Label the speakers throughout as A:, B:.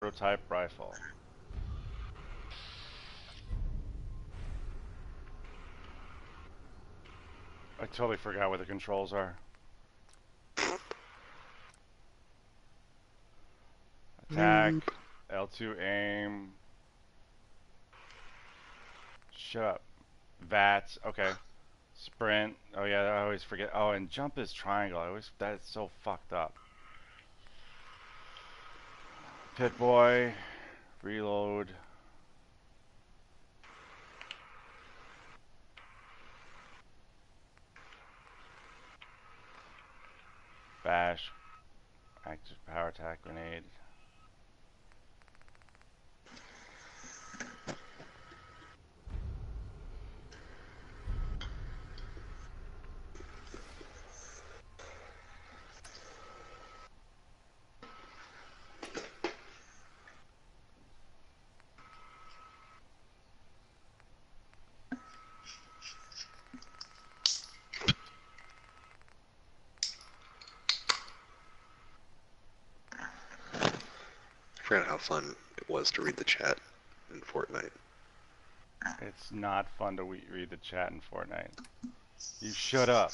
A: prototype rifle. I totally forgot what the controls are. Attack,
B: Noob.
A: L2 aim. Shut up. VATS, okay. Sprint. Oh yeah, I always forget. Oh, and jump is triangle. That is so fucked up. Pit Boy, reload. Bash, active power attack grenade.
B: I forgot how fun it was to read the chat in Fortnite.
A: It's not fun to read the chat in Fortnite. You shut up.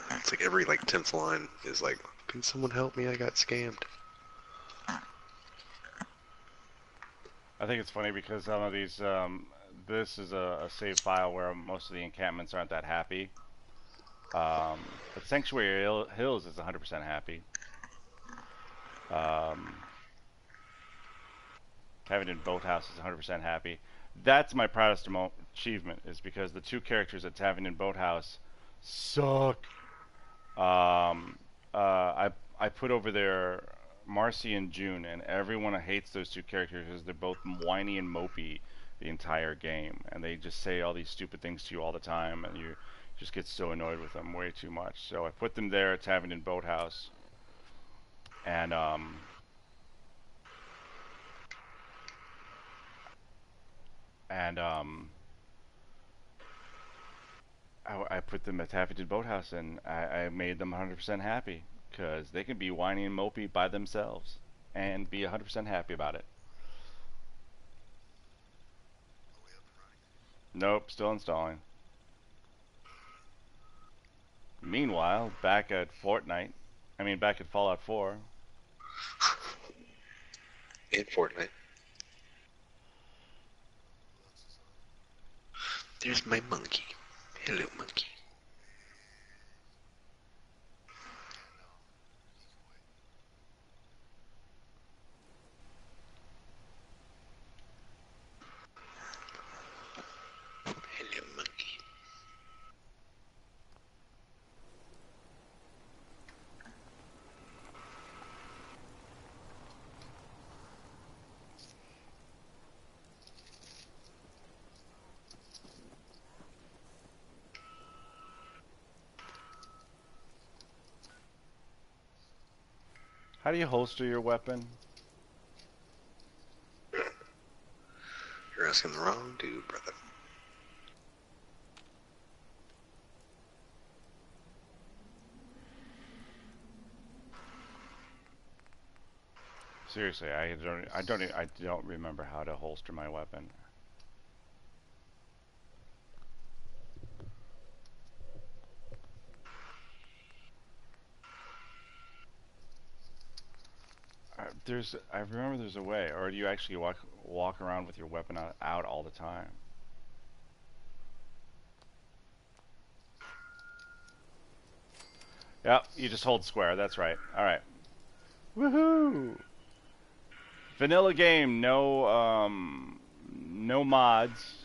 B: It's like every 10th line is like, can someone help me? I got scammed.
A: I think it's funny because some of these, this is a save file where most of the encampments aren't that happy. But Sanctuary Hills is 100% happy. Having in both houses 100% happy. That's my proudest achievement, is because the two characters at Tavern in Boathouse suck. I put over there Marcy and June, and everyone hates those two characters because they're both whiny and mopey the entire game, and they just say all these stupid things to you all the time, and you just get so annoyed with them way too much. So I put them there at Tavern in Boathouse, and and I put them at Taffington Boathouse, and I made them 100% happy because they can be whiny and mopey by themselves and be 100% happy about it. Nope, still installing. Meanwhile, back at back at Fallout 4.
B: In Fortnite. There's my monkey. Hello, monkey. Hello, monkey.
A: How do you holster your weapon?
B: You're asking the wrong dude, brother.
A: Seriously, I don't remember how to holster my weapon. I remember there's a way, or do you actually walk around with your weapon out all the time? Yep, you just hold square. That's right. All right. Woohoo! Vanilla game. No mods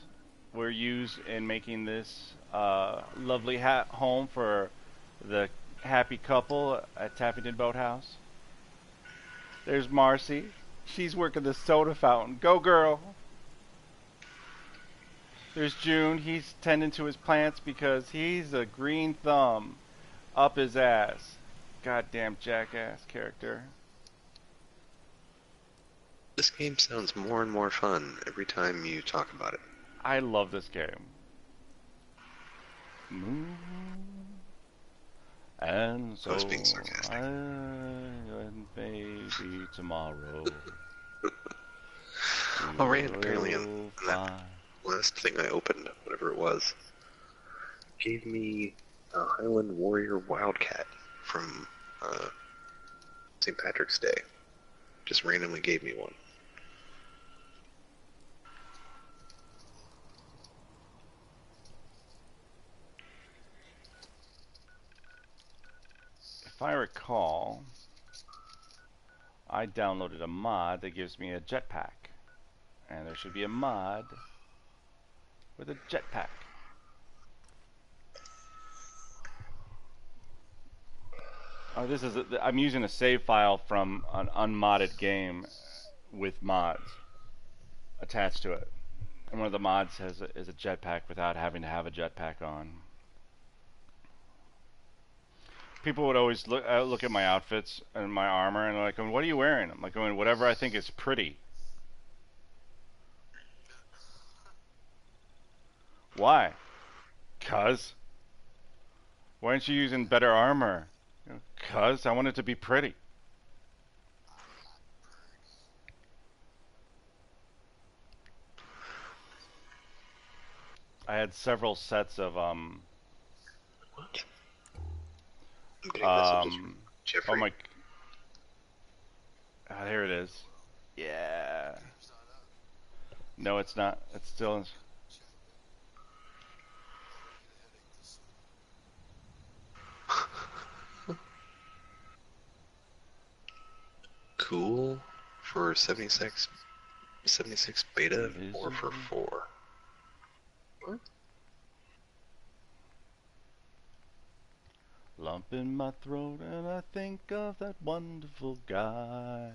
A: were used in making this lovely home for the happy couple at Taffington Boathouse. There's Marcy. She's working the soda fountain. Go, girl. There's June. He's tending to his plants because he's a green thumb up his ass. Goddamn jackass character.
B: This game sounds more and more fun every time you talk about it.
A: I love this game. And
B: I
A: so
B: was being sarcastic.
A: tomorrow. We
B: Oh, Rand, apparently in
A: will
B: that
A: find.
B: last thing I opened, whatever it was, gave me a Highland Warrior Wildcat from St. Patrick's Day. Just randomly gave me one.
A: If I recall, I downloaded a mod that gives me a jetpack. And there should be a mod with a jetpack. Oh, I'm using a save file from an unmodded game with mods attached to it. And one of the mods is a jetpack without having to have a jetpack on. People would always look at my outfits and my armor and like, what are you wearing? I'm like, going, whatever I think is pretty. Why? 'Cause. Why aren't you using better armor? 'Cause I want it to be pretty. I had several sets of
B: What? I'm getting messages from
A: um oh
B: Jeffrey.
A: my here it is. Yeah. No, it's not. It's still
B: Cool for 76 beta or for
A: invisible.
B: 4. What?
A: Lump in my throat and I think of that wonderful guy.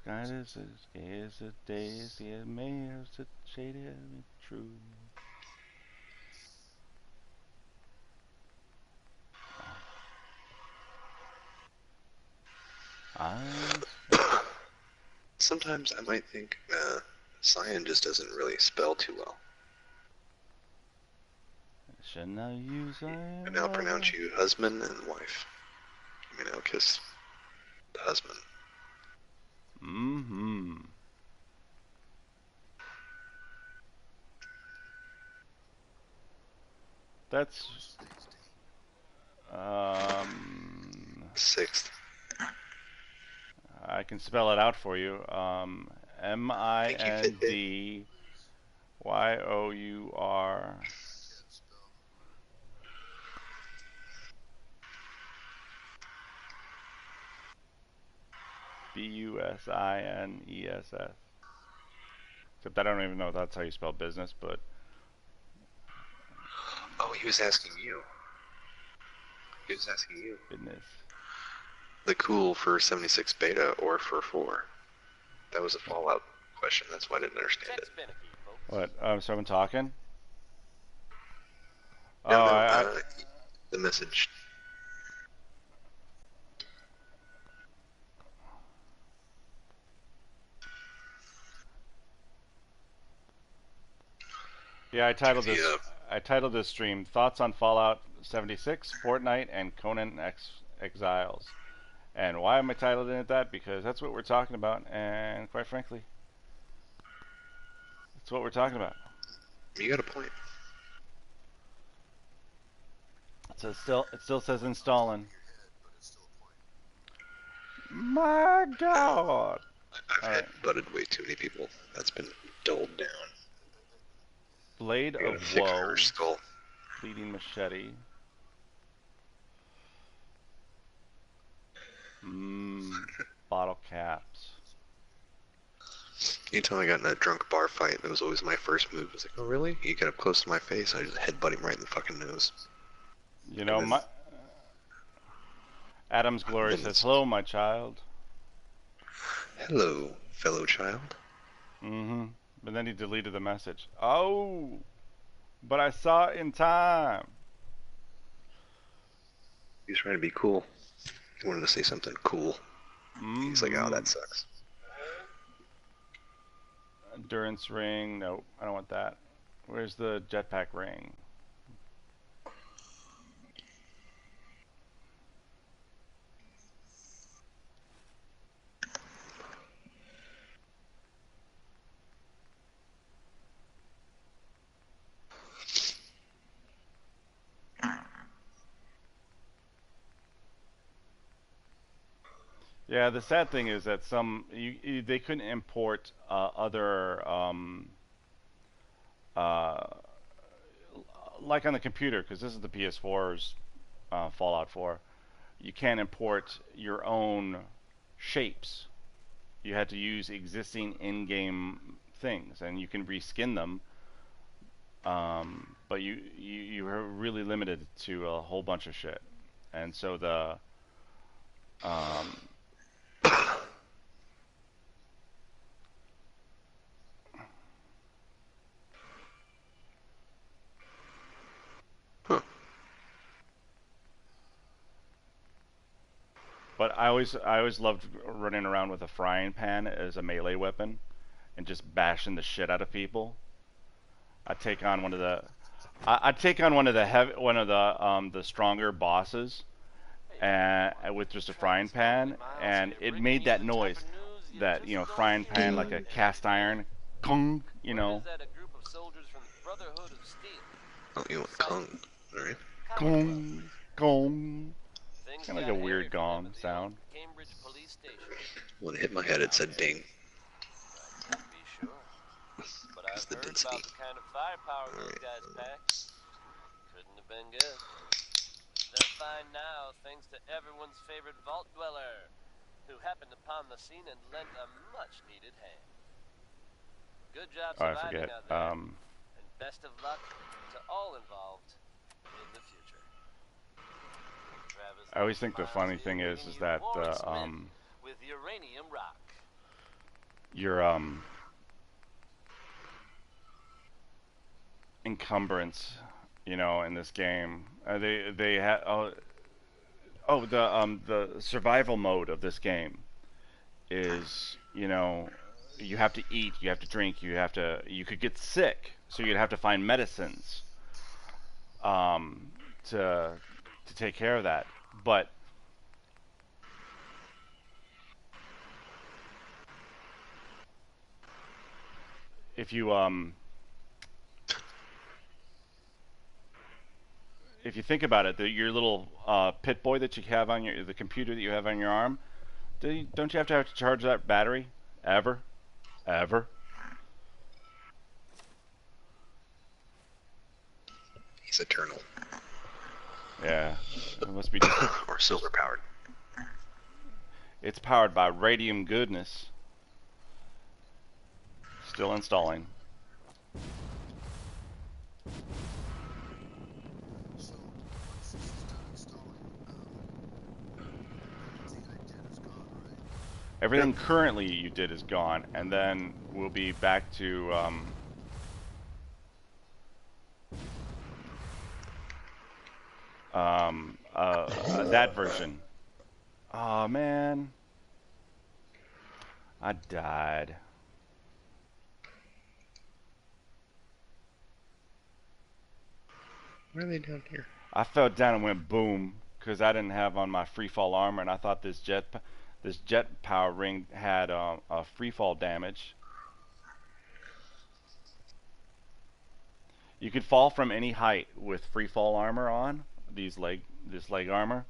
A: God is as gay as a daisy, it may have such shady and true. I
B: Sometimes I might think Cyan just doesn't really spell too well.
A: shall now use I
B: I
A: am
B: now
A: lover.
B: pronounce you husband and wife. I mean, I'll kiss the husband.
A: Mm-hmm. That's
B: 6th.
A: I can spell it out for you.
B: Thank you, Fitbit.
A: MINDYOUR BUSINESS. Except I don't even know if that's how you spell business, but
B: Oh, he was asking you. He was asking you.
A: business.
B: The cool for 76 beta or for 4? That was a Fallout question. That's why I didn't understand it.
A: What? Someone talking? Oh,
B: No, no.
A: I
B: The message.
A: yeah,
B: To the
A: I titled this stream "Thoughts on Fallout 76, Fortnite, and Conan Exiles." And why am I titled it that? Because that's what we're talking about, and quite frankly, that's what we're talking about.
B: you got a point.
A: So it still says installing. My God!
B: I've
A: All
B: had
A: right,
B: butted way too many people. That's been dulled down.
A: blade
B: I got a
A: of
B: thick
A: woe,
B: Hirsch skull.
A: bleeding machete. Mmm, bottle caps.
B: Anytime I got in a drunk bar fight, it was always my first move. I was like, oh really? He got up close to my face, I just headbutt him right in the fucking nose.
A: You
B: And
A: know,
B: then,
A: Adam's Glory
B: then
A: says,
B: it's,
A: "Hello, my child."
B: hello, fellow child.
A: Mm-hmm. But then he deleted the message. Oh, but I saw it in time.
B: He was trying to be cool. He wanted to say something cool. He's like, oh,
A: Mm-hmm.
B: that sucks.
A: Endurance ring. Nope, I don't want that. Where's the jetpack ring? Yeah, the sad thing is that they couldn't import other uh, like on the computer because this is the PS4's Fallout 4. You can't import your own shapes. You had to use existing in-game things, and you can reskin them. But you were really limited to a whole bunch of shit, and so the um,
B: Huh.
A: but I always loved running around with a frying pan as a melee weapon and just bashing the shit out of people. I'd take on one of the I'd take on one of the stronger bosses and with just a frying pan, and it made that noise, that frying pan like a
B: Ding.
A: cast iron, kong,
B: Oh, you want Kung. Alright.
A: gong, gong, kind of like a weird gong sound.
B: When it hit my head, it said ding. Because the density. Alright.
A: Oh, I forget. I always think the funny thing is that your encumbrance, in this game, they had the survival mode of this game is, you have to eat, you have to drink, you could get sick, so you'd have to find medicines um, to take care of that. But if you if you think about it, your little pit boy that you have on the computer that you have on your arm, don't you have to charge that battery ever, ever?
B: He's eternal.
A: Yeah, it must be just.
B: Or solar powered.
A: It's powered by radium goodness. Still installing.
B: Yep.
A: Everything currently you did is gone, and then we'll be back to that version. Oh man, I died.
B: Why are they down here?
A: I fell down and went boom because I didn't have on my free fall armor, and I thought this jet power ring had a free fall damage. You could fall from any height with free fall armor on this leg armor.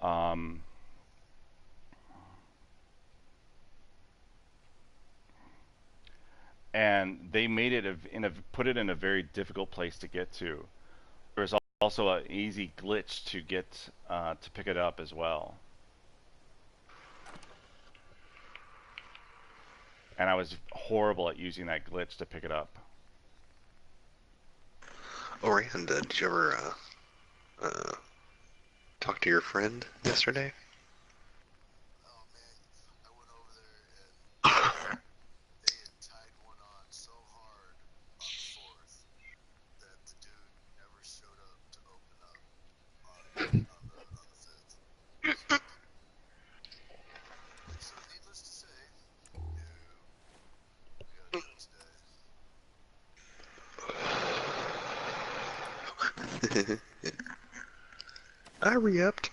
A: Um, and they made it put it in a very difficult place to get to. There's also an easy glitch to get to pick it up as well. And I was horrible at using that glitch to pick it up.
B: Oh, Rand, did you ever talk to your friend yesterday? I re-upped.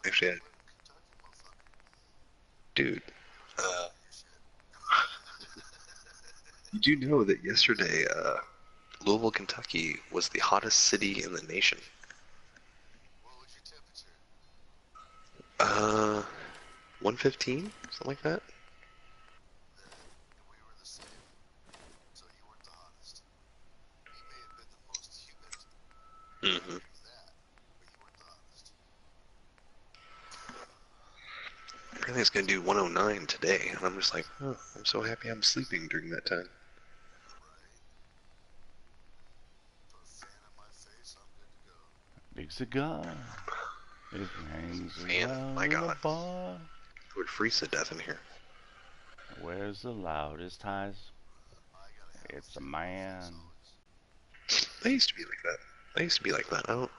B: Actually, dude, uh, did you know that yesterday, Louisville, Kentucky was the hottest city in the nation? Uh, 115, something like that. Hmm. Apparently it's gonna do 109 today, and I'm just like, oh, I'm so happy I'm sleeping during that time.
A: Big cigar. It hangs
B: Man, my
A: around in a
B: God,
A: bar.
B: I would freeze to death in here.
A: Where's the loudest highs? It's a man.
B: I used to be like that. I used to be like that. I don't.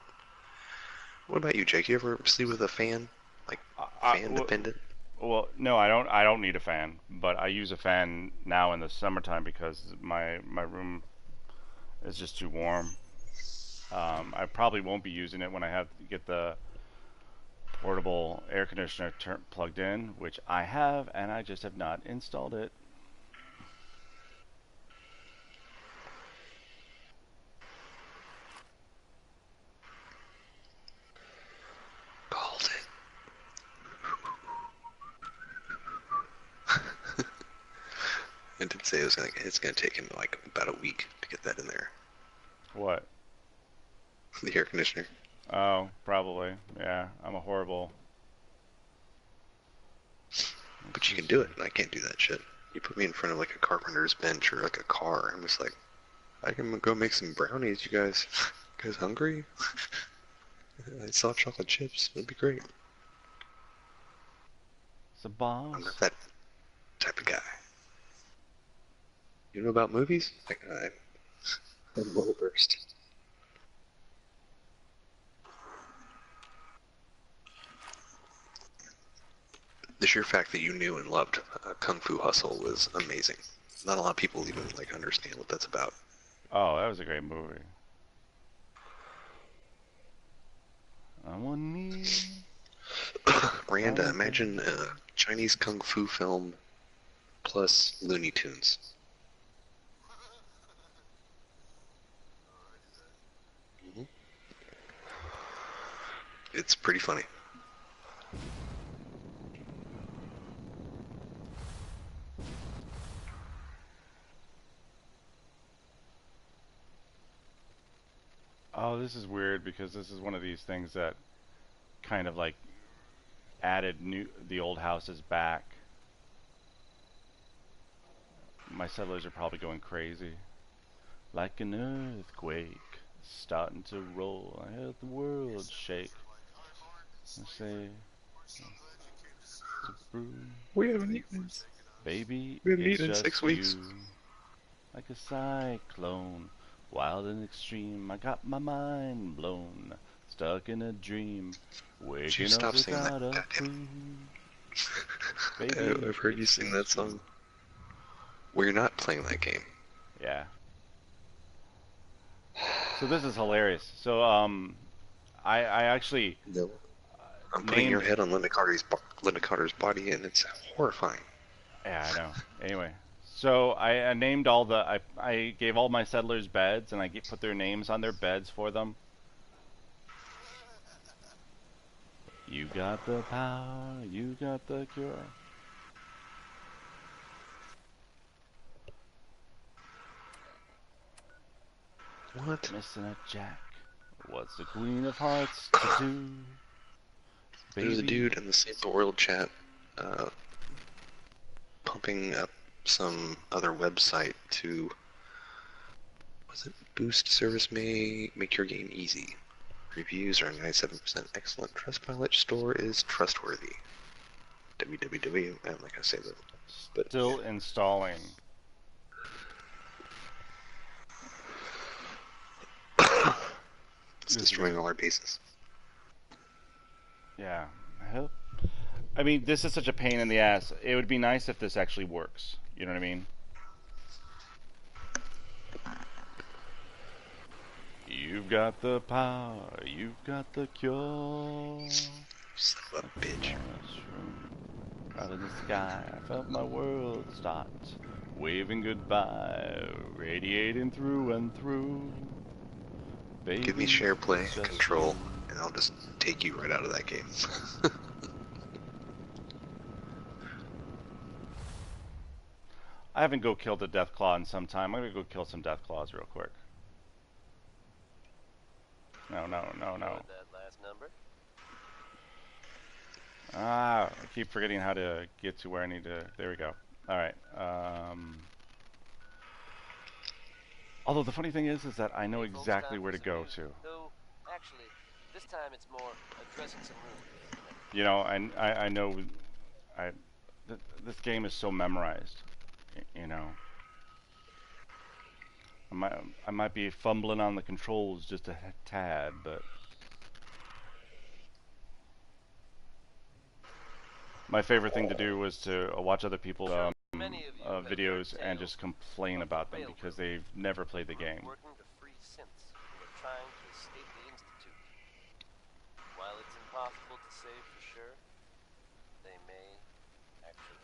B: What about you, Jake? You ever sleep with a fan, like fan dependent?
A: Well, no, I don't. I don't need a fan, but I use a fan now in the summertime because my room is just too warm. I probably won't be using it when I have to get the portable air conditioner plugged in, which I have, and I just have not installed it.
B: Called it. I did say it's gonna take him like about a week to get that in there.
A: What?
B: The air conditioner.
A: Oh, probably. Yeah, I'm a horrible.
B: But
A: Let's
B: you can
A: just
B: do
A: see.
B: it, and I can't do that shit. You put me in front of like a carpenter's bench or like a car, I'm just like, I can go make some brownies. You guys hungry? I saw chocolate chips. It'd be great.
A: It's a
B: I'm not
A: boss.
B: that type of guy. You know about movies? Like, I'm well versed. The sheer fact that you knew and loved Kung Fu Hustle was amazing. Not a lot of people even like understand what that's about.
A: Oh, that was a great movie. I'm on me.
B: Randa, imagine a Chinese Kung Fu film plus Looney Tunes. Hmm. It's pretty funny.
A: Oh, this is weird because this is one of these things that kind of like added new the old houses back. My settlers are probably going crazy. Like an earthquake starting to roll. I heard the world shake. I say, it's a brew.
B: We haven't eaten.
A: Baby,
B: We haven't
A: it's
B: eaten in
A: just
B: 6 weeks.
A: you. Like a cyclone, wild and extreme. I got my mind blown, stuck in a dream,
B: Would you
A: waking up
B: stop singing that?
A: without a
B: Goddamn
A: clue. Baby,
B: it! I've heard you
A: it's
B: sing that
A: just you.
B: song. Well, you're not playing that game.
A: Yeah. So this is hilarious. So I actually
B: No. I'm putting your
A: named.
B: head on Linda Carter's body, and it's horrifying.
A: Yeah, I know. Anyway, so I named all the. I gave all my settlers beds, and put their names on their beds for them. You got the power, you got the cure.
B: What?
A: Missing a jack. What's the Queen of Hearts to do?
B: There's a
A: Baby.
B: dude in the Save the World chat uh, pumping up some other website to, was it boost service may make your game easy. Reviews are 97% excellent. Trustpilot store is trustworthy. www. I'm not gonna say that, but
A: Still installing.
B: it's
A: This is a.
B: destroying all our bases.
A: Yeah. Hell. I mean, this is such a pain in the ass. It would be nice if this actually works. You know what I mean? You've got the power, you've got the cure.
B: Son of
A: Like
B: a
A: a
B: bitch.
A: mushroom out of the sky, I felt my world start waving goodbye, radiating through and through.
B: Give me
A: Baby,
B: share play
A: it's just
B: control,
A: you.
B: and I'll just take you right out of that game.
A: I haven't go killed a death claw in some time. I'm gonna go kill some death claws real quick. No, no, no, no.
C: That last number.
A: Ah, I keep forgetting how to get to where I need to. There we go. All right. Although the funny thing is that I know
C: Hey, folks,
A: exactly
C: time
A: where
C: for
A: to
C: some
A: go
C: news.
A: to.
C: Though, actually, this time it's more addressing some rumors.
A: You know, I know. I this game is so memorized. You know, I might be fumbling on the controls just a tad, but my favorite thing to do was to watch other people's
C: Many of you have heard
A: videos and
C: tales
A: just complain
C: of the
A: about them because
C: railroad,
A: they've never played the game.
C: working to free synths who are trying to escape the Institute. While it's impossible to say for sure, they may actually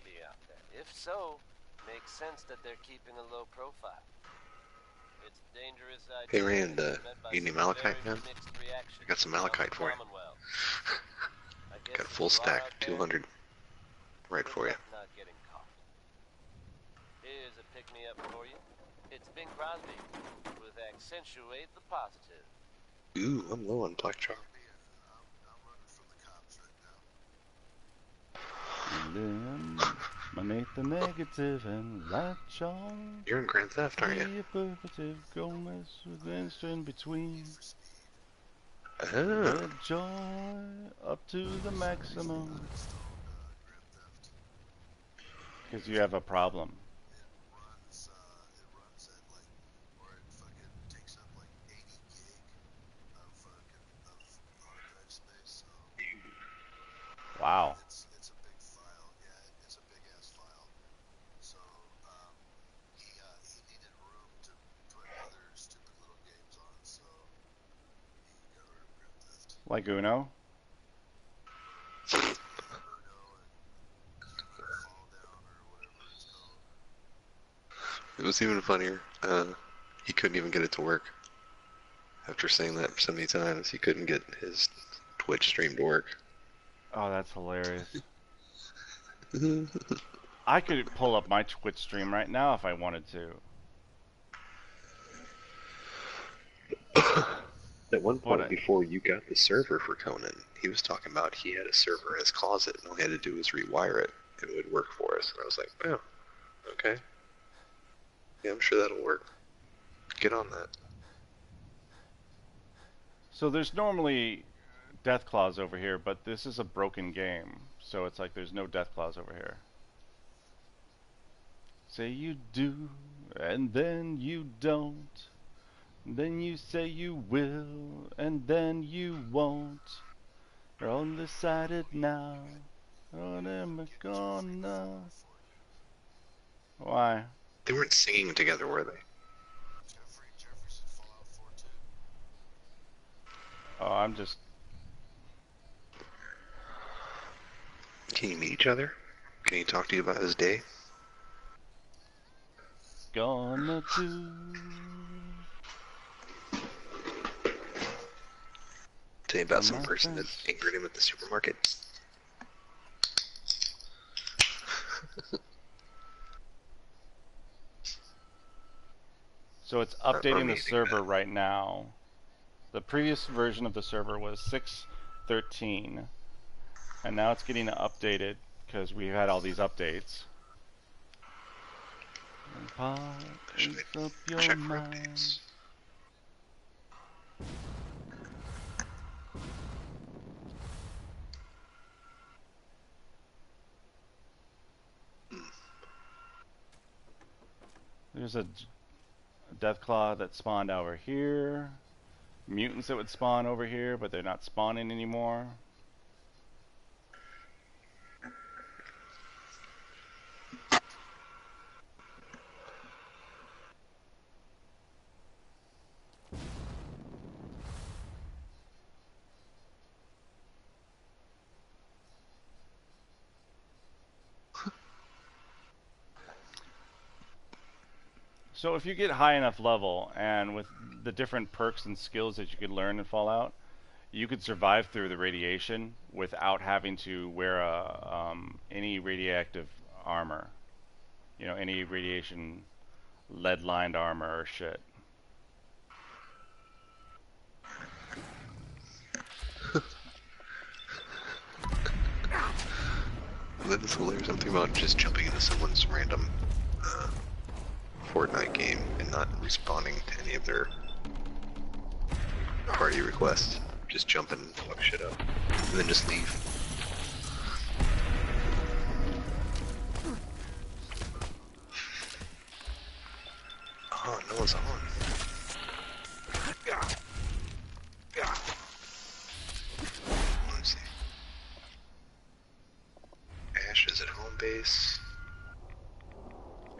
C: be out there. If so, makes sense that they're keeping a low profile. It's a dangerous
B: Hey
C: idea
B: Rand,
C: and it's met by
B: you need
C: some
B: malachite,
C: very
B: man?
C: mixed reactions
B: I got some
C: around the
B: malachite for you.
C: Commonwealth. I
B: Got
C: guess
B: a
C: if
B: full
C: you are
B: stack,
C: out there,
B: 200 right
C: good
B: for you.
C: luck not getting caught. Here's a pick-me-up for you. It's Bing Crosby with Accentuate the Positive.
B: Ooh, I'm low on black chalk.
A: Eliminate the negative and latch on.
B: You're in Grand Theft, aren't you?
A: Be a positive, go mess with the in between.
B: Oh.
A: Red joy up to the maximum. Because you have a problem. Wow. Like Uno?
B: It was even funnier. He couldn't even get it to work. After saying that so many times, he couldn't get his Twitch stream to work.
A: Oh, that's hilarious. I could pull up my Twitch stream right now if I wanted to.
B: At one
A: But
B: point, before you got the server for Conan, he was talking about he had a server in his closet, and all he had to do was rewire it, and it would work for us. And I was like, oh, okay. Yeah, I'm sure that'll work. Get on that.
A: so there's normally death claws over here, but this is a broken game. So it's like there's no death claws over here. Say you do, and then you don't. Then you say you will, and then you won't. You're undecided now. What am I gonna? Why?
B: They weren't singing together, were they?
A: Oh, I'm just
B: Can you meet each other? Can he talk to you about his day?
A: gonna do.
B: Tell you
A: For
B: about some
A: my
B: person that
A: friends.
B: angered him at the supermarket?
A: So it's
B: Or
A: updating the
B: meeting
A: server right now. The previous version of the server was 6.13, and now it's getting updated because we've had all these updates. Polish up your
B: check for
A: mind.
B: updates.
A: There's a Deathclaw that spawned over here. Mutants that would spawn over here, but they're not spawning anymore. So if you get high enough level, and with the different perks and skills that you could learn in Fallout, you could survive through the radiation without having to wear any radioactive armor. you know, any radiation lead-lined armor or shit.
B: That is hilarious. Something about just jumping into someone's random Fortnite game and not responding to any of their party requests. Just jump in and fuck shit up. And then just leave. Oh, no one's on. Let's see. Ash is at home base.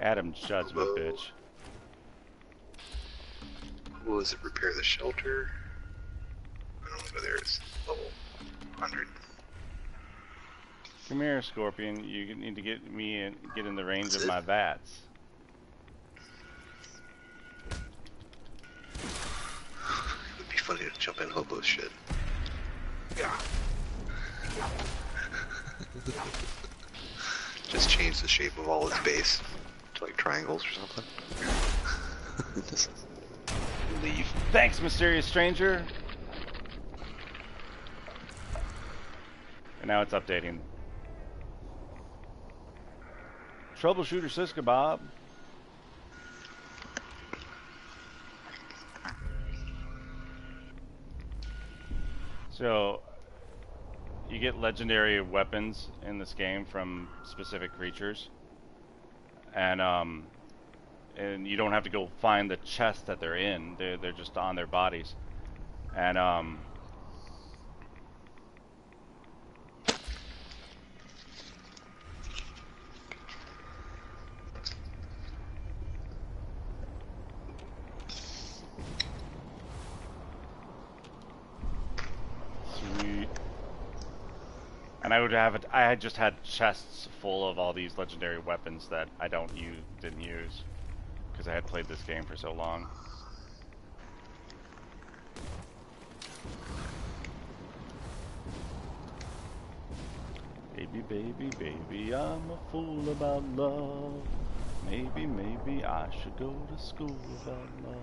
A: Adam Judgment, bitch.
B: Who was it? Repair the shelter. I don't know whether it's level 100.
A: Come here, Scorpion. You need to get me and get in the range of my VATS.
B: It would be funny to jump in hobo shit. Just change the shape of all its base to like triangles or something. Just leave.
A: Thanks, mysterious stranger. And now it's updating. Troubleshooter Siska Bob. So, you get legendary weapons in this game from specific creatures, and you don't have to go find the chest that they're in. They're just on their bodies, and sweet. And I would have it. I had just had chests full of all these legendary weapons that I didn't use because I had played this game for so long. Baby, baby, baby, I'm a fool about love. Maybe, maybe I should go to school about love.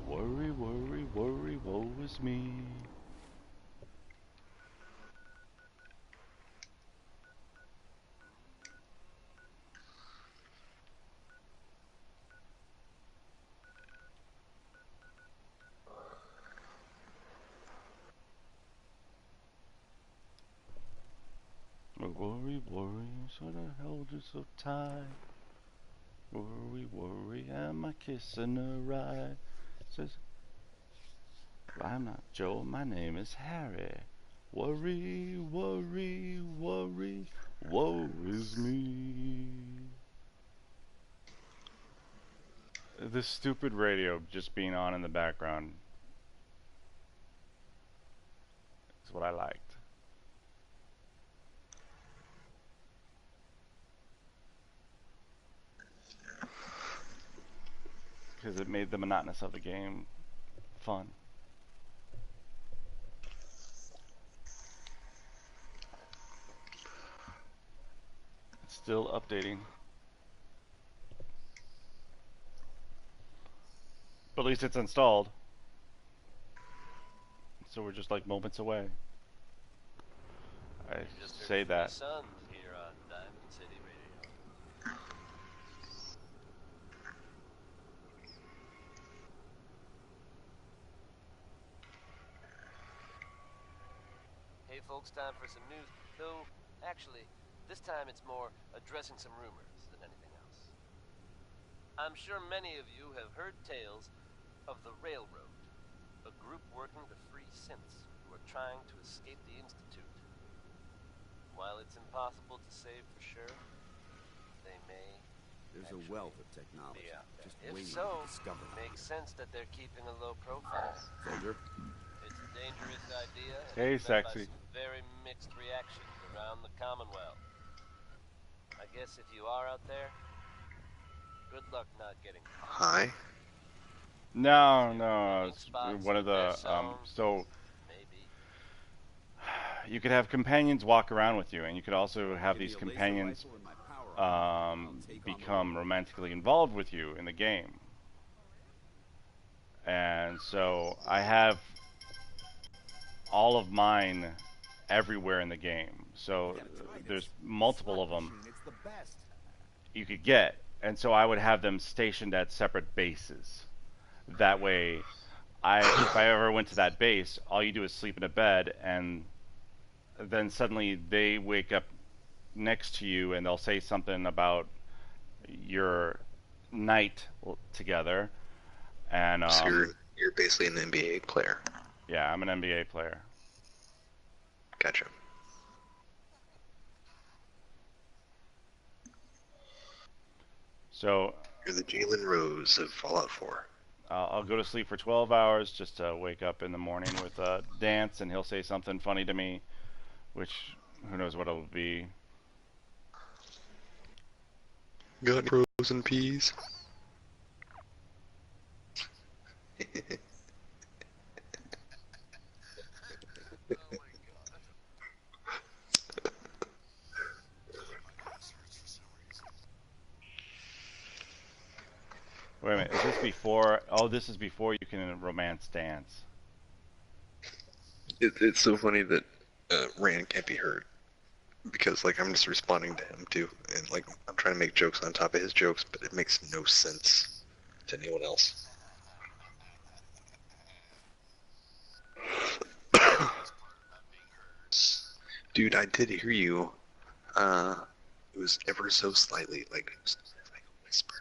A: Worry, worry, worry, woe is me. Worry, worry, should I hold you so tight? Worry, worry, am I kissing her right? Says, I'm not Joe, my name is Harry. Worry, worry, worry, woe is me. This stupid radio just being on in the background is what I liked. Because it made the monotonous of the game fun. It's still updating. But at least it's installed. So we're just like moments away. I say that.
C: Sun here on Diamond City Radio. Hey folks, time for some news. Though, actually, this time it's more addressing some rumors than anything else. I'm sure many of you have heard tales of the Railroad, a group working to free synths who are trying to escape the Institute. While it's impossible to say for sure, they may.
D: There's a wealth of technology, just
C: If
D: waiting
C: so,
D: to be discovered.
C: it makes sense that they're keeping a low profile.
D: Soldier,
C: It's a dangerous idea, and
A: Hey,
C: it's met by
A: sexy.
C: some very mixed reactions around the Commonwealth. I guess if you are out there, good luck not getting caught.
B: Hi.
A: No, it's one of the
C: Maybe.
A: so you could have companions walk around with you, and you could also have
D: Give me
A: these
D: a laser
A: companions
D: rifle and my power armor, and I'll take on the
A: become
D: world.
A: romantically involved with you in the game. And so I have all of mine everywhere in the game. So
D: Gotta try
A: there's
D: this.
A: multiple
D: Slot
A: of them
D: machine, it's the best.
A: you could get. And so I would have them stationed at separate bases. That way, if I ever went to that base, all you do is sleep in a bed, and then suddenly they wake up next to you and they'll say something about your night together. And
B: So you're basically an NBA player.
A: yeah, I'm an NBA player.
B: Gotcha.
A: So
B: You're the Jalen Rose of Fallout 4.
A: I'll go to sleep for 12 hours just to wake up in the morning with a dance, and he'll say something funny to me, which who knows what it'll be.
B: Got any frozen peas?
A: Wait a minute, is this before? Oh, this is before you can romance dance.
B: It's so funny that Rand can't be heard because like I'm just responding to him too, and like I'm trying to make jokes on top of his jokes, but it makes no sense to anyone else. Dude, I did hear you. It was ever so slightly, like it was like a whisper.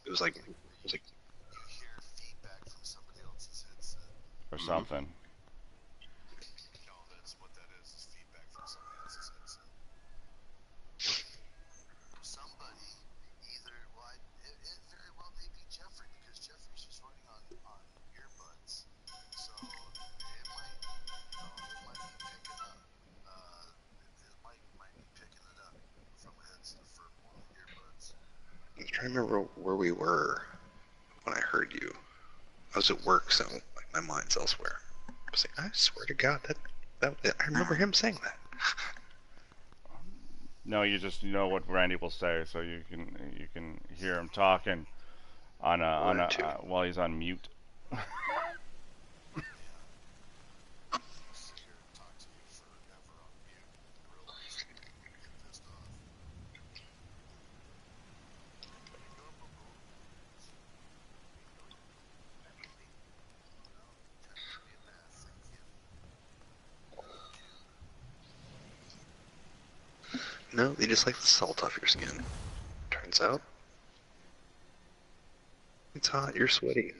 B: It was like it was like
A: Or something.
B: I was trying to remember where we were when I heard you. I was at work, so like my mind's elsewhere. I was like, I swear to God, that I remember him saying that.
A: No, you just know what Randy will say, so you can hear him talking
B: Well, that too.
A: while he's on mute.
B: No, they just like the salt off your skin. Turns out, it's hot. You're sweaty.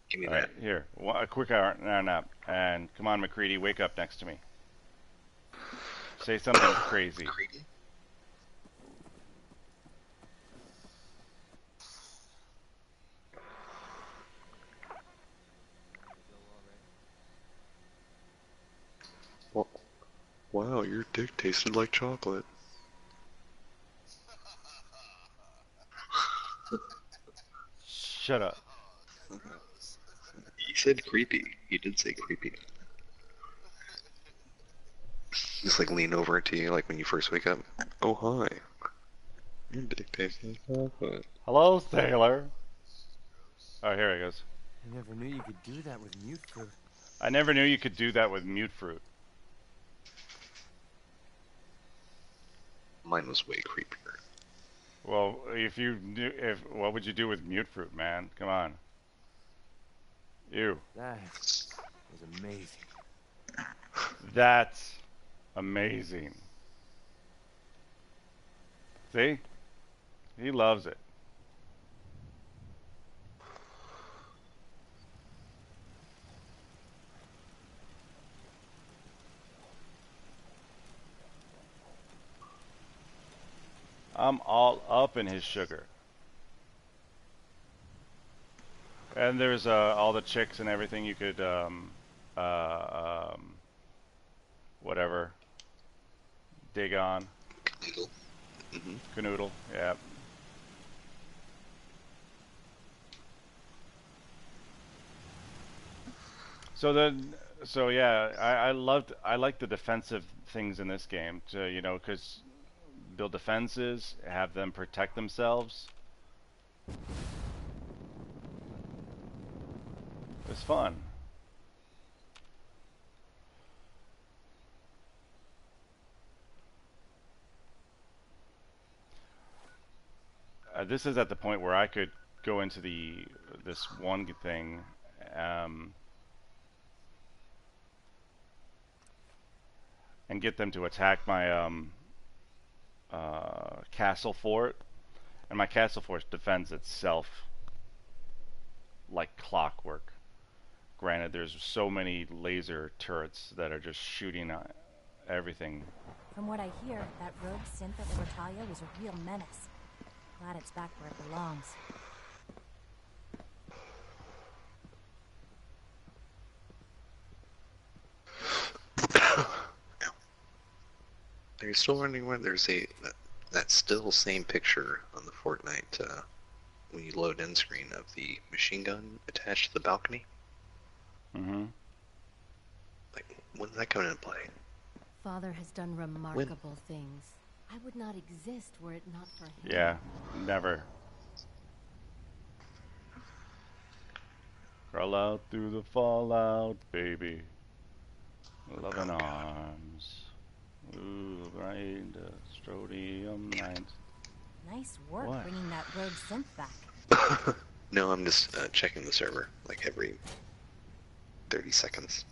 B: Give me
A: All right,
B: that.
A: here, a quick hour nap, and come on, McCready, wake up next to me. Say something crazy.
B: Greedy. Well, wow, your dick tasted like chocolate.
A: Shut up.
B: He said creepy. He did say creepy. Just like lean over to you like when you first wake up. Oh hi. Your dick tastes like chocolate.
A: Hello, sailor. Oh, here he goes.
E: I never knew you could do that with mute fruit.
A: I never knew you could do that with mute fruit.
B: Mine was way creepier.
A: Well, what would you do with mute fruit, man? Come on. Ew.
E: That was amazing.
A: That's amazing. See? He loves it. I'm all up in his sugar. And there's all the chicks and everything you could, whatever, dig on.
B: Canoodle. Mm-hmm.
A: Canoodle, yeah. So So yeah, I like the defensive things in this game to, you know, because build defenses, have them protect themselves. It's fun. This is at the point where I could go into this one thing, um, and get them to attack my castle fort, and my castle fort defends itself like clockwork. Granted, there's so many laser turrets that are just shooting everything.
F: From what I hear, that rogue synth at Libertalia was a real menace. Glad it's back where it belongs.
B: Are you still wondering why there's that still same picture on the Fortnite when you load in screen of the machine gun attached to the balcony?
A: Mm-hmm.
B: Like, when's that coming into play?
F: Father has done remarkable things. I would not exist were it not for him.
A: Yeah, never. Crawl out through the fallout, baby. Loving arms. Ooh, right, strodium night.
F: Nice work
A: What?
F: bringing that rogue synth back.
B: No, I'm just checking the server, like every 30 seconds.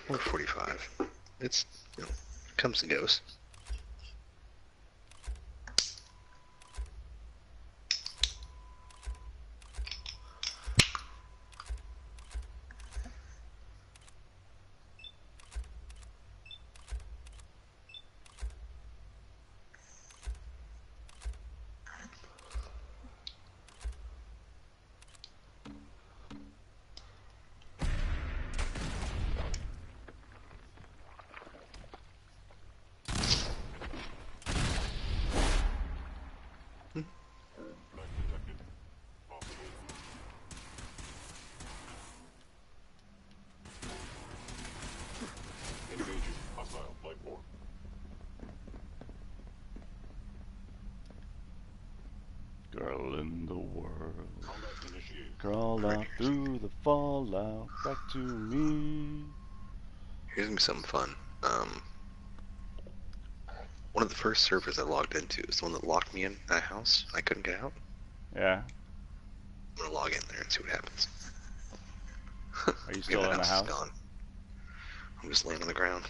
B: Or 45. It's, you know, comes and goes.
A: Girl in the world. Crawl out through the fallout, back to me.
B: Here's gonna be something fun. One of the first servers I logged into is the one that locked me in that house. I couldn't get out.
A: Yeah.
B: I'm gonna log in there and see what happens.
A: Are you still in the house?
B: Is gone. I'm just laying on the ground.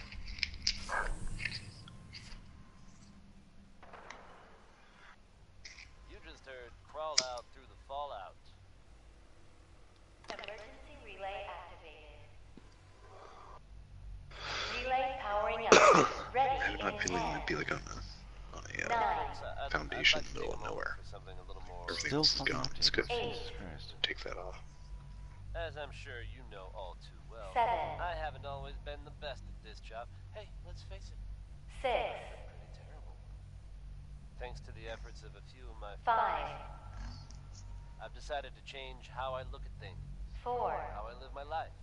C: You just heard crawl out through the fallout.
G: Emergency relay activated. Relay powering up. Ready
B: I have not
G: in
B: feeling it
G: 10,
B: would be like on a
G: 9,
B: foundation
C: I'd
B: in the middle of
C: like to take a moment
B: nowhere.
C: for something a little more,
B: Everything
A: Still
B: else is
A: fucking
B: gone.
A: up,
B: It's good.
A: Jesus Christ.
B: Take that off.
C: as I'm sure you know all too well.
G: 7,
C: I haven't always been the best at this job. Hey, let's face it,
G: 6,
C: pretty terrible. Thanks to the efforts of a few of my
G: 5,
C: friends, I've decided to change how I look at things,
G: 4,
C: how I live my life.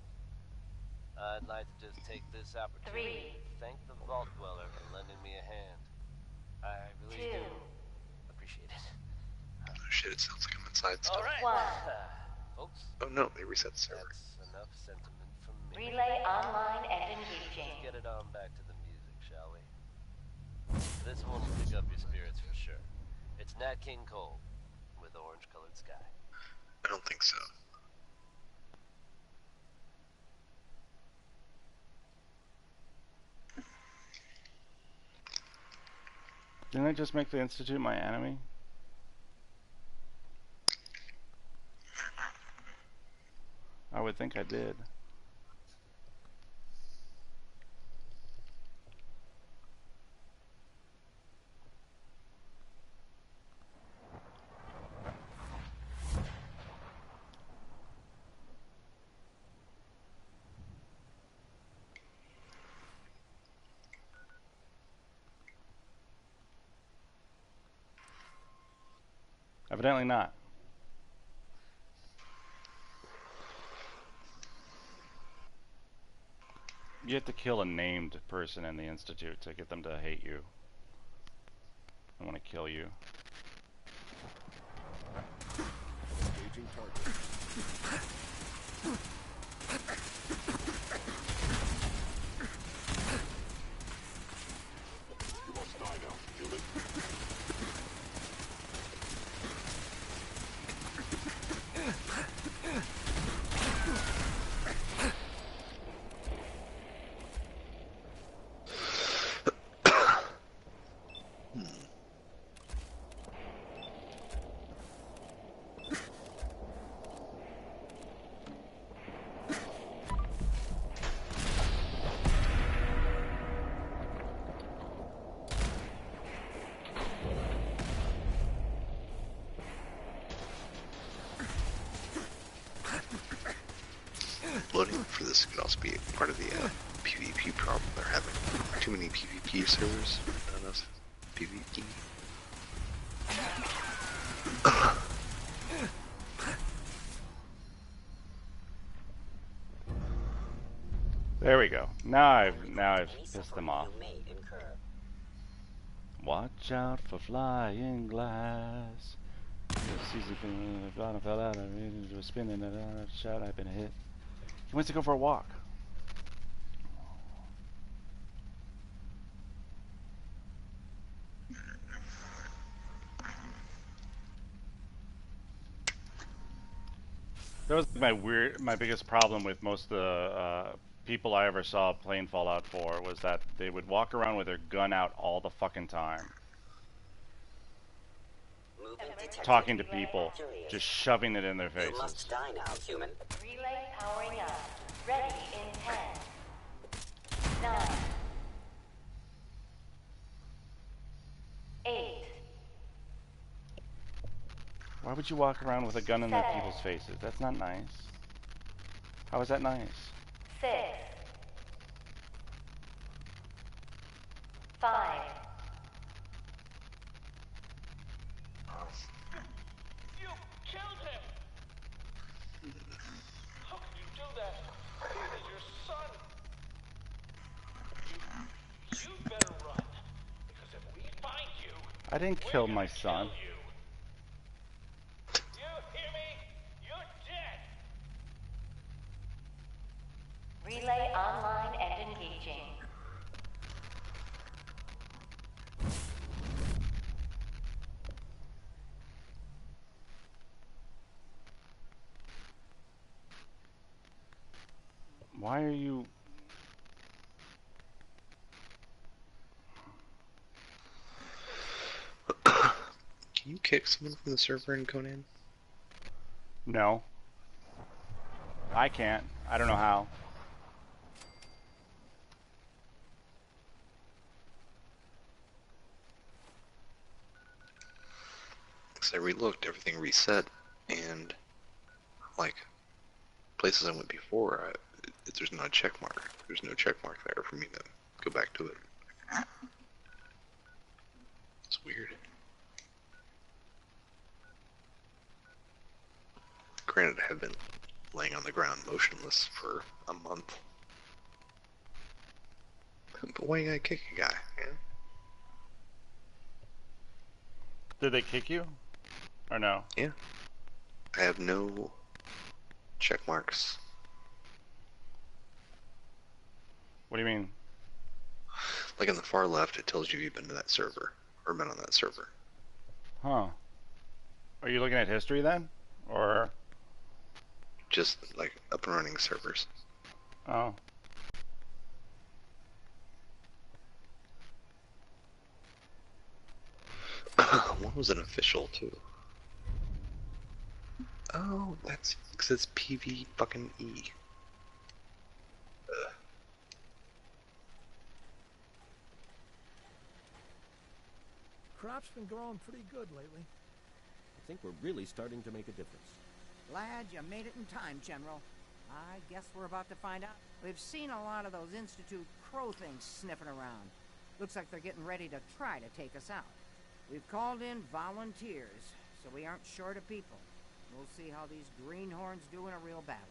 C: I'd like to just take this opportunity to thank the Vault Dweller for lending me a hand. I really
G: 2,
C: do appreciate it.
B: Oh shit, it sounds like I'm inside still.
C: All right,
G: 1.
C: folks,
B: Oh no, they reset the server.
C: that's enough sentiment from me.
G: Relay online and
C: Let's
G: engaging.
C: get it on back to the music, shall we? This one will pick up your spirits for sure. It's Nat King Cole with Orange-Colored Sky.
B: I don't think so.
A: Didn't I just make the Institute my enemy? I would think I did. Evidently not. You have to kill a named person in the Institute to get them to hate you. I want to kill you.
D: Engaging target.
B: Loading for this could also be part of the PvP problem they're having. Too many PvP servers, not enough PvP.
A: There we go. Now I've pissed them off. Watch out for flying glass. Season fell out. I was spinning it out. Shot. I've been hit. He wants to go for a walk. That was my biggest problem with most of the people I ever saw playing Fallout 4 was that they would walk around with their gun out all the fucking time, talking to people, just shoving it in their faces.
G: You must die now, human. Relay powering up. Ready in 10, 9, 8.
A: Why would you walk around with a gun in their people's faces? That's not nice. How is that nice?
G: 6, 5.
H: You killed him! How could you do that? He is your son. You better run. Because if we find you,
A: I didn't kill my son.
H: you. You hear me? You're dead.
G: Relay online and engaging.
A: Why are you...
B: Can you kick someone from the server in Conan?
A: No. I can't. I don't know how.
B: Because I re-looked, everything reset, and like places I went before, there's not a check mark. There's no check mark there for me to go back to it. It's weird. Granted, I have been laying on the ground motionless for a month. But why you gotta kick a guy, man?
A: Did they kick you? Or no?
B: Yeah. I have no check marks.
A: What do you mean?
B: Like on the far left, it tells you you've been to that server, or been on that server.
A: Huh. Are you looking at history then? Or...
B: Just like up and running servers.
A: Oh.
B: One was an official too. Oh, that's because it's PV fucking E. Ugh.
I: Crop's been growing pretty good lately.
E: I think we're really starting to make a difference.
J: Glad you made it in time, General. I guess we're about to find out. We've seen a lot of those Institute crow things sniffing around. Looks like they're getting ready to try to take us out. We've called in volunteers. so we aren't short of people. We'll see how these greenhorns do in a real battle.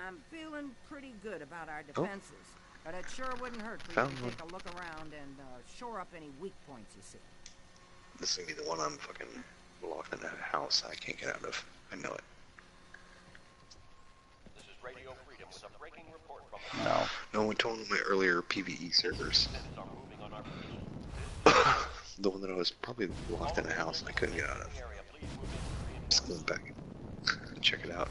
J: I'm feeling pretty good about our defenses, but it sure wouldn't hurt for you
B: Found
J: to
B: one.
J: take a look around and shore up any weak points you see.
B: This is gonna be the one I'm fucking locked in a house I can't get out of. I know it.
C: This is Radio Freedom with a breaking report from the
A: No.
B: No one told me my earlier PvE servers.
C: citizens are moving on our position.
B: The one that I was probably locked in a house and I couldn't get out of.
C: Area, please move in.
B: Just going back and check it out.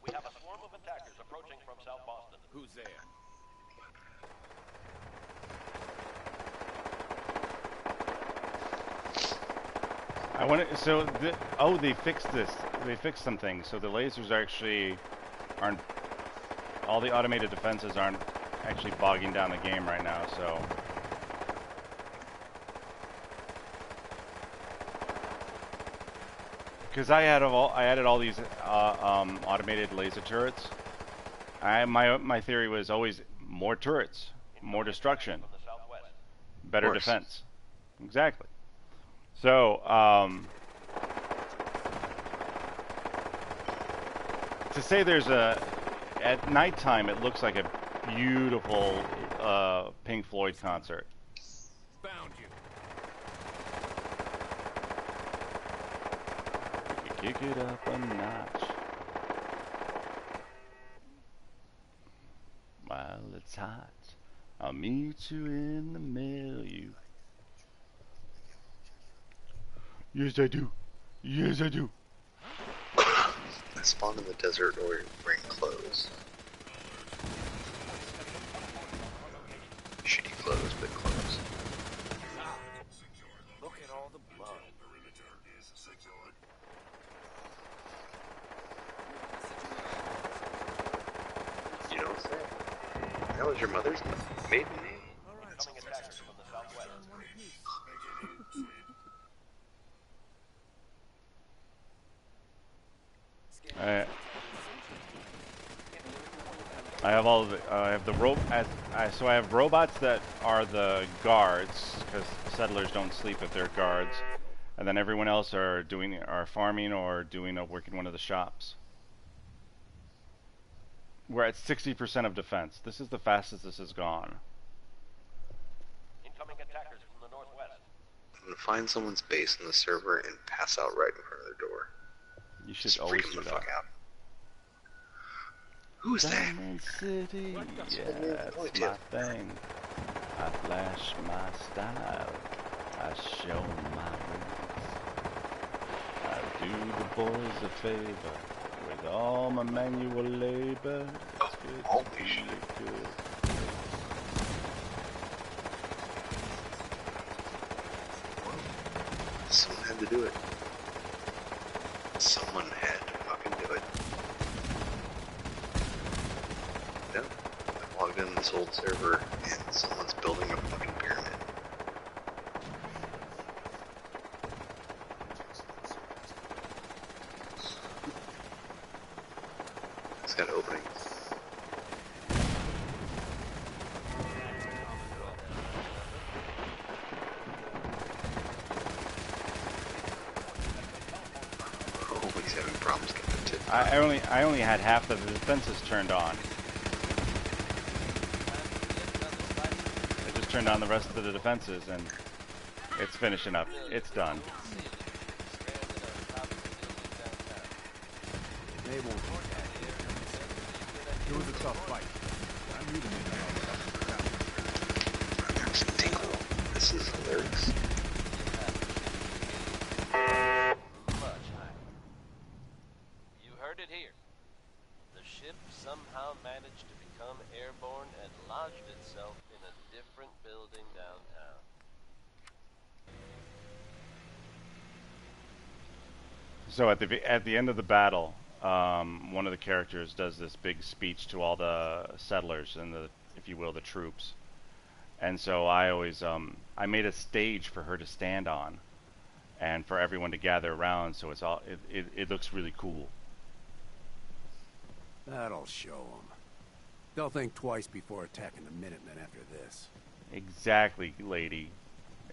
C: We have a swarm of attackers approaching from South Boston.
E: Who's there?
A: I want to. So, oh, they fixed this. They fixed some things. So the lasers actually aren't. All the automated defenses aren't actually bogging down the game right now. So. Because I added all these automated laser turrets. My theory was always more turrets, more destruction,
C: From the southwest.
A: better
B: Of course.
A: defense. Exactly. So, to say there's at nighttime, it looks like a beautiful Pink Floyd concert.
E: Found you.
A: Kick it up a notch while it's hot. I'll meet you in the middle. You. Yes, I do. Yes, I do.
B: I spawned in the desert wearing clothes. Shitty clothes, but clothes.
C: Look at all the blood.
B: You don't say. That was your mother's maiden name?
C: Incoming attackers from the southwest.
A: I have all the I have the so I have robots that are the guards because settlers don't sleep if they're guards, and then everyone else are farming or working one of the shops. We're at 60% of defense. This is the fastest this has gone.
C: Incoming attackers from the northwest.
B: I'm gonna find someone's base in the server and pass out right in front of their door.
A: You should
B: Just
A: always
B: freak
A: do
B: them the
A: that.
B: fuck out. Who is that?
A: Diamond City, yeah, that's my thing. I flash my style. I show my roots. I do the boys a favor with all my manual labor. It's good
B: holy
A: to
B: shit.
A: be good.
B: Someone had to do it. Someone had to fucking do it. Yeah. I logged in this old server and someone's building a fucking pyramid. It's got openings. Oh, he's having problems getting the tip.
A: I only had half of the defenses turned on. I just turned on the rest of the defenses and it's finishing up. It's done.
D: They won't. It was a tough fight. I knew the men.
B: There's Tingle. This is hilarious.
C: Much higher. You heard it here. The ship somehow managed to become airborne and lodged itself in a different building downtown.
A: So at the end of the battle, one of the characters does this big speech to all the settlers and the, if you will, the troops. And so I always I made a stage for her to stand on, and for everyone to gather around. So it looks really cool.
D: That'll show them. They'll think twice before attacking the Minutemen after this.
A: Exactly, lady.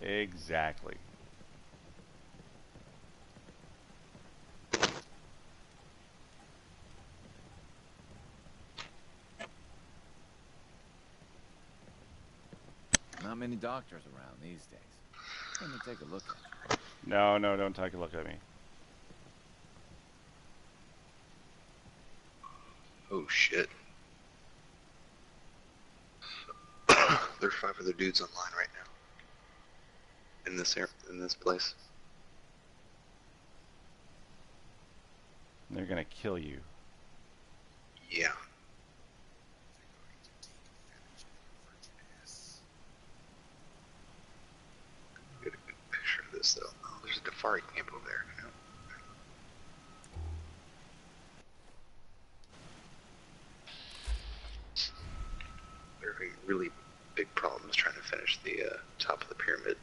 A: Exactly.
K: Not many doctors around these days. Let me take a look at you.
A: No, no, don't take a look at me.
B: Oh shit. There's 5 other dudes online right now. In this place.
A: They're gonna kill you.
B: Yeah. Get a good picture of this though. Oh, there's a Defari camp over there. You know? They're having really big problems trying to finish the top of the pyramid.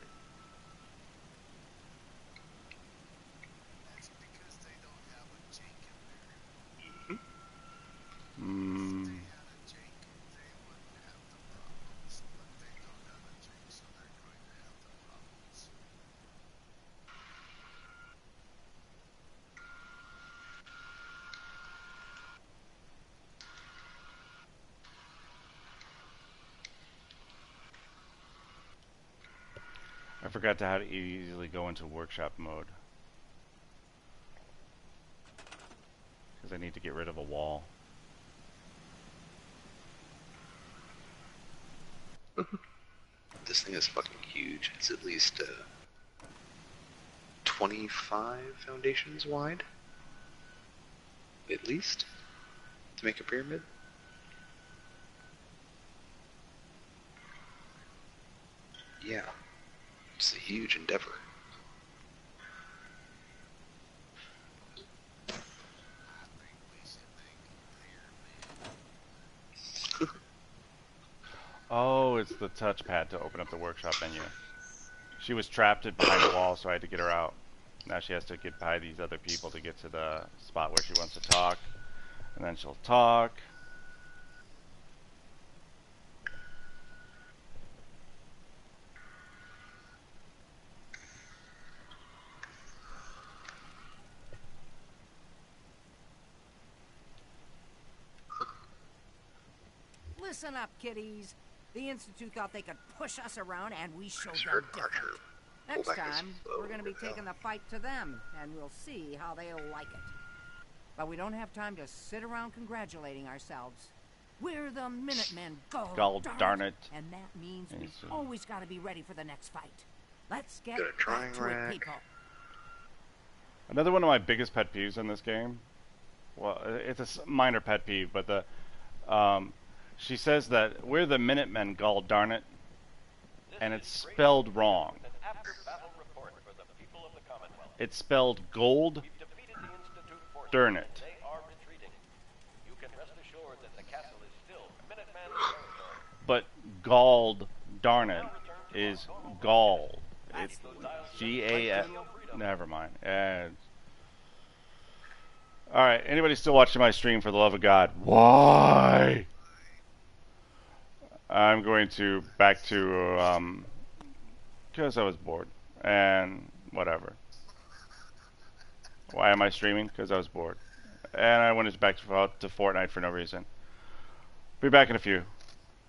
A: Mm. I forgot how to easily go into workshop mode. Because I need to get rid of a wall.
B: This thing is fucking huge. It's at least 25 foundations wide. At least. To make a pyramid. Yeah. It's a huge endeavor.
A: Oh, it's the touchpad to open up the workshop menu. She was trapped behind a wall, so I had to get her out. Now she has to get by these other people to get to the spot where she wants to talk. And then she'll talk.
J: Listen up, kiddies. The Institute thought they could push us around, and we showed
B: Sir
J: them different.
B: Archer, pull
J: Next
B: back his
J: time,
B: bow
J: we're going to be
B: over the
J: taking the fight to them, and we'll see how they'll like it. But we don't have time to sit around congratulating ourselves. We're the Minutemen,
A: God darn it.
J: And that means we've
A: Yes,
J: always got to be ready for the next fight. Let's get
B: Got a drying
J: back to it,
B: rack.
J: people.
A: Another one of my biggest pet peeves in this game. Well, it's a minor pet peeve, but she says that we're the Minutemen, God darn it. And it's spelled wrong. It's spelled gold darn it. But galled darn it is gall. It's G-A-L. Never mind. Alright, anybody still watching my stream, for the love of God? Why? I'm going to back to because I was bored and whatever. Why am I streaming? Because I was bored, and I went back to Fortnite for no reason. Be back in a few.